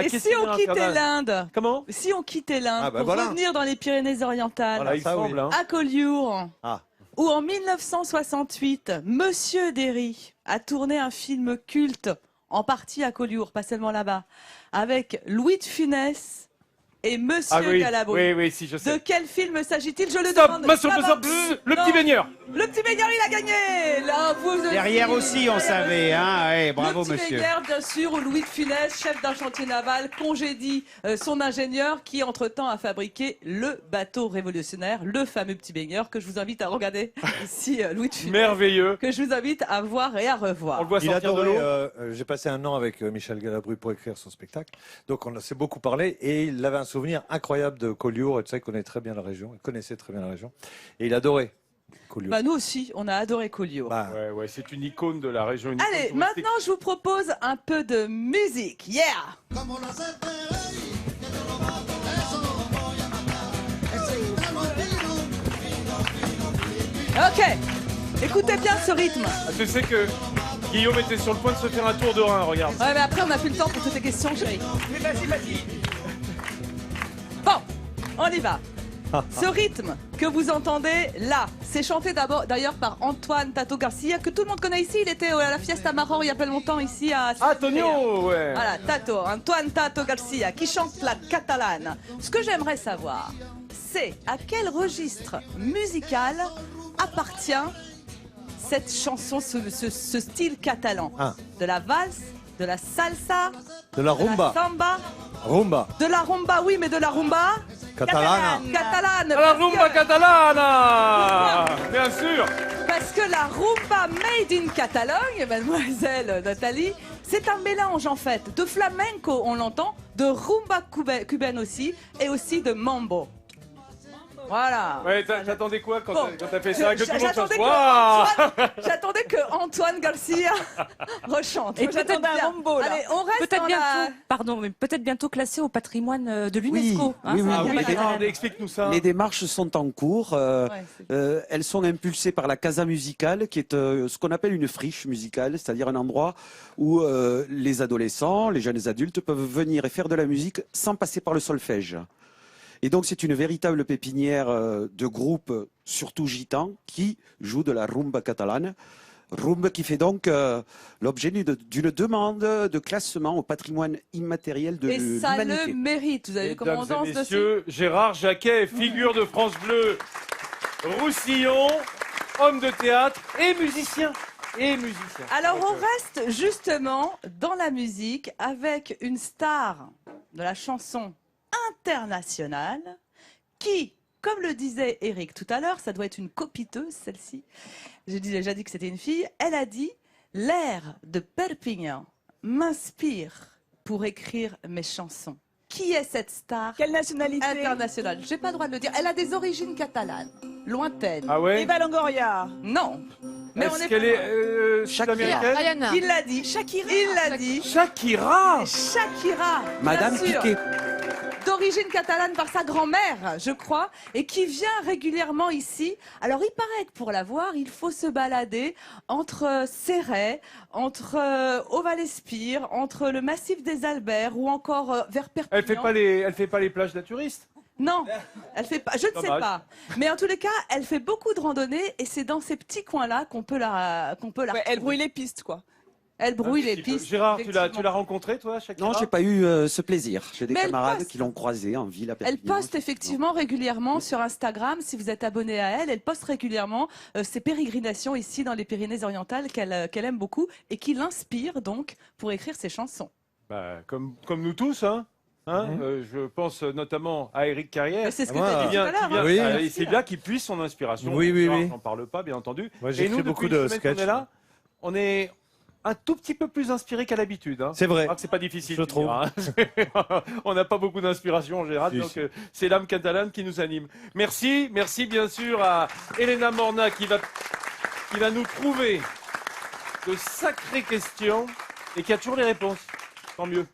Et si on quittait l'Inde? Comment? Si on quittait l'Inde pour voilà. revenir dans les Pyrénées-Orientales, Voilà, il semble. Hein. à Collioure, Ah. où en 1968, Monsieur Derry a tourné un film culte, en partie à Collioure, pas seulement là-bas, avec Louis de Funès et Monsieur Galabru. Oui, si, je sais. De quel film s'agit-il? Je le Stop, demande. le petit baigneur. Le petit baigneur, il a gagné. Là, vous Derrière aussi, on savait. Hein ouais, bravo, le petit monsieur. baigneur, bien sûr, où Louis de Funès, chef d'un chantier naval, congédie son ingénieur qui, entre-temps, a fabriqué le bateau révolutionnaire, le fameux petit baigneur que je vous invite à regarder ici, Louis de Funès. Merveilleux. Que je vous invite à voir et à revoir. On le voit Il sortir de adorait, l'eau. j'ai passé un an avec Michel Galabru pour écrire son spectacle. Donc on s'est beaucoup parlé et il avait un souvenir incroyable de Collioure. Et tu sais, il connaît très bien la région. Il connaissait très bien la région. Et il adorait Collioure. Bah, nous aussi, on a adoré Collioure. Bah, Ouais, c'est une icône de la région. Une Allez, icône touristique. maintenant, je vous propose un peu de musique. Yeah! Ok, écoutez bien ce rythme. Ah, tu sais que Guillaume était sur le point de se faire un tour de rein, regarde. Ouais, mais après, on n'a plus le temps pour toutes les questions, chérie. Mais vas-y. Bon, on y va. Ce rythme que vous entendez là, c'est chanté d'ailleurs par Antoine Tato Garcia, que tout le monde connaît ici. Il était à la Fiesta Maror il y a pas longtemps ici à... Ah, Tonio, ouais. Voilà, Tato, Antoine Tato Garcia, qui chante la catalane. Ce que j'aimerais savoir, c'est à quel registre musical appartient cette chanson, ce style catalan? De la valse, de la salsa, de la de rumba. la samba, Rumba. de la rumba, oui, mais de la rumba Catalana. catalane. La parce rumba que- catalana. Bien sûr. Parce que la rumba made in Catalogne, mademoiselle Nathalie, c'est un mélange en fait de flamenco, on l'entend, de rumba cubaine aussi, et aussi de mambo. Voilà. Ouais, t'attendais quoi quand Bon, t'as fait ça? Que tout le monde j'attendais fasse waouh. J'attendais que Antoine Garcia rechante. Et Moi, peut-être j'attendais un bien. mambo, là. Allez, on reste Peut-être dans bientôt, la... pardon, mais peut-être bientôt classé au patrimoine de l'UNESCO. oui, ça, Ah la oui, catalane. explique-nous ça. Les démarches sont en cours. Elles sont impulsées par la Casa Musicale, qui est ce qu'on appelle une friche musicale, c'est-à-dire un endroit où les adolescents, les jeunes adultes peuvent venir et faire de la musique sans passer par le solfège. Et donc c'est une véritable pépinière de groupes, surtout gitans, qui jouent de la rumba catalane. Rumba qui fait donc l'objet d'une demande de classement au patrimoine immatériel de Et ça l'humanité. le mérite. Vous avez vu comment on Mesdames danse et dessus? messieurs, Gérard Jacquet, figure de France Bleu, Roussillon, homme de théâtre et musicien. Alors Donc, on reste justement dans la musique avec une star de la chanson internationale qui, comme le disait Eric tout à l'heure, ça doit être une copiteuse celle-ci. J'ai déjà dit que c'était une fille. Elle a dit « L'air de Perpignan m'inspire pour écrire mes chansons ». Qui est cette star Quelle nationalité? internationale? J'ai pas le droit de le dire. Elle a des origines catalanes, lointaines. Ah ouais. Eva Longoria. Non. Mais on Est-ce est qu'elle pas loin. est sud-américaine? Rihanna. Il l'a dit. Shakira. Il l'a dit. Shakira. Shakira. Madame bien sûr. Piqué. D'origine catalane par sa grand-mère, je crois, et qui vient régulièrement ici. Alors, il paraît que pour la voir, il faut se balader entre Céret, entre Auvallespire, entre le massif des Alberts ou encore vers Perpignan. Elle fait pas les plages naturistes. Non, elle fait pas. Je ne sais Dommage. pas. Mais en tous les cas, elle fait beaucoup de randonnées et c'est dans ces petits coins-là qu'on peut la Ouais, elle retrouver. brouille les pistes, quoi. Elle brouille les Un petit peu. pistes. Gérard, tu effectivement. l'as rencontrée, toi, Shakira? Non, j'ai pas eu ce plaisir. J'ai des Mais elle camarades poste. qui l'ont croisée en ville à Elle Perpignan. poste effectivement régulièrement sur Instagram, si vous êtes abonné à elle, elle poste régulièrement ses pérégrinations ici dans les Pyrénées-Orientales qu'elle aime beaucoup et qui l'inspire donc pour écrire ses chansons. Bah, comme nous tous, hein. Je pense notamment à Éric Carrière. C'est ce que Ah, tu as Qui dit vient, tout à l'heure. qui hein. vient- Oui. c'est bien qu'il puisse son inspiration. Oui, oui, Gérard, oui. j'en parle pas, bien entendu. Moi, Et j'écris nous, beaucoup depuis de une semaine qu'on sketchs. est là, on est un tout petit peu plus inspiré qu'à l'habitude. Hein. C'est vrai. Je crois que c'est pas difficile. Je tu trouve. diras, hein. On n'a pas beaucoup d'inspiration en général, Si, donc si. c'est l'âme catalane qui nous anime. Merci bien sûr à Elena Morna qui va nous trouver de sacrées questions et qui a toujours les réponses. Tant mieux.